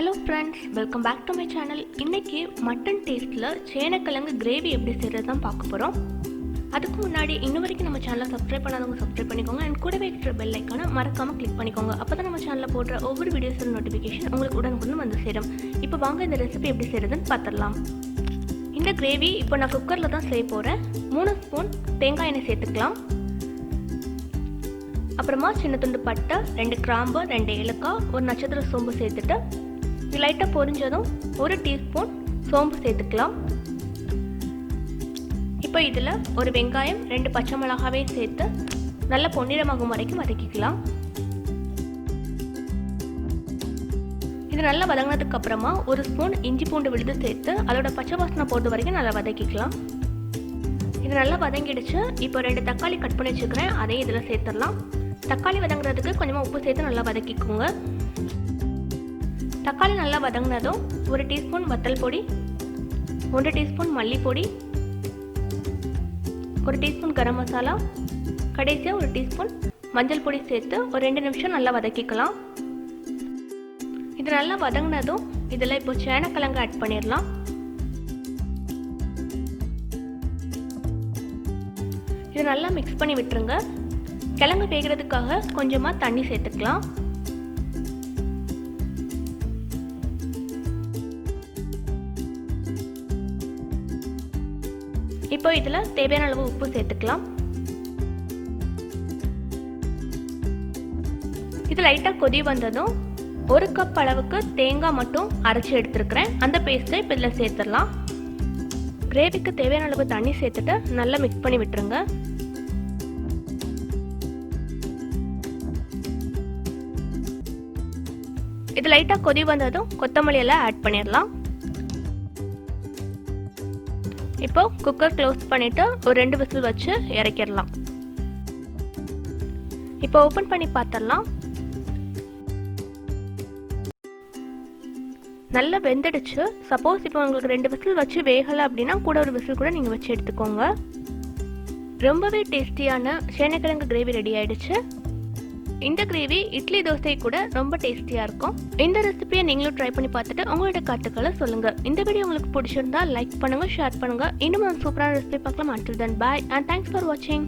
Hello friends, welcome back to my channel. இன்னைக்கு mutton டேஸ்ட்ல சேனக்கிழங்கு கிரேவி எப்படி செய்யறதுதான் பார்க்க போறோம். அதுக்கு முன்னாடி இன்னும் வரைக்கும் நம்ம சேனலை சப்ஸ்கிரைப் பண்ணாதவங்க சப்ஸ்கிரைப் பண்ணிக்கோங்க and கூடவே இருக்கிற பெல் ஐகானை மறக்காம கிளிக் பண்ணிக்கோங்க. அப்பதான் நம்ம சேனல்ல போடுற ஒவ்வொரு வீடியோஸோட நோட்டிஃபிகேஷன் உங்களுக்கு உடனுக்குடன் வந்து சேரும். இப்போ வாங்க இந்த ரெசிபி எப்படி செய்யறதுன்னு பார்த்துடலாம். இந்த கிரேவி இப்போ நான் குக்கர்ல தான் செய்ய போறேன். 3 ஸ்பூன் தேங்காய் எண்ணெய் சேர்த்துக்கலாம். அப்புறமா சின்ன துண்டு பட்டை, 2 கிராம்பு, 2 ஏலக்காய், ஒரு நட்சத்திர சோம்பு சேர்த்துட்டு இது லைட்டாக பொரிஞ்சதும் 1 டீஸ்பூன் சோம்பு சேர்த்துக்கலாம். இப்போ இதில் ஒரு வெங்காயம், 2 பச்சை மிளகாவே சேர்த்து நல்லா பொன்னிறமாகும் வரைக்கும் வதக்கிக்கலாம். இது நல்லா வதங்கினதுக்கு அப்புறமா 1 ஸ்பூன் இஞ்சி பூண்டு விழுது சேர்த்து அதோட பச்சை வாசனை போடுற வரைக்கும் நல்லா வதக்கிக்கலாம். இது நல்லா வதங்கிடுச்சு. இப்போ 2 தக்காளி கட் பண்ணி வச்சுக்கிறேன், அதையும் இதில் சேர்த்துடலாம். தக்காளி வதங்குறதுக்கு கொஞ்சமாக உப்பு சேர்த்து நல்லா வதக்கிக்கோங்க. தக்காளி நல்லா வதங்கினதும் 1 டீஸ்பூன் வத்தல் பொடி, 1 டீஸ்பூன் மல்லிப்பொடி, 1 டீஸ்பூன் கரம் மசாலா, கடைசியாக 1 டீஸ்பூன் மஞ்சள் பொடி சேர்த்து ஒரு 2 நிமிஷம் நல்லா வதக்கிக்கலாம். இது நல்லா வதங்கினதும் இதில் இப்போ சேனக்கிழங்கு ஆட் பண்ணிடலாம். இது நல்லா மிக்ஸ் பண்ணி விட்டுருங்க. கிழங்கு வேகிறதுக்காக கொஞ்சமாக தண்ணி சேர்த்துக்கலாம். இப்போ இதில் தேவையான அளவு உப்பு சேர்த்துக்கலாம். இது லைட்டாக கொதி வந்ததும் 1 கப் அளவுக்கு தேங்காய் மட்டும் அரைச்சி எடுத்துருக்கிறேன். அந்த பேஸ்ட்டை இப்போ இதில் சேர்த்துடலாம். கிரேவிக்கு தேவையான அளவு தண்ணி சேர்த்துட்டு நல்லா மிக்ஸ் பண்ணி விட்டுருங்க. இது லைட்டாக கொதி வந்ததும் கொத்தமல்லி எல்லாம் ஆட் பண்ணிடலாம். இப்போ குக்கர் க்ளோஸ் பண்ணிட்டு ஒரு 2 விசில் வச்சு இறக்கிடலாம். இப்போ ஓப்பன் பண்ணி பார்த்துடலாம். நல்லா வெந்துடுச்சு. சப்போஸ் இப்போ உங்களுக்கு 2 விசில் வச்சு வேகலை அப்படின்னா கூட ஒரு விசில் கூட நீங்கள் வச்சு எடுத்துக்கோங்க. ரொம்பவே டேஸ்டியான சேனக்கிழங்கு கிரேவி ரெடி ஆயிடுச்சு. இந்த கிரேவி இட்லி தோசை கூட ரொம்ப டேஸ்டியாக இருக்கும். இந்த ரெசிபியை நீங்களும் ட்ரை பண்ணி பார்த்துட்டு உங்களோட கருத்துக்களை சொல்லுங்கள். இந்த வீடியோ உங்களுக்கு பிடிச்சிருந்தா லைக் பண்ணுங்கள், ஷேர் பண்ணுங்கள். இன்னும் சூப்பரான ரெசிபி பார்க்கலாம். until then bye and thanks for watching.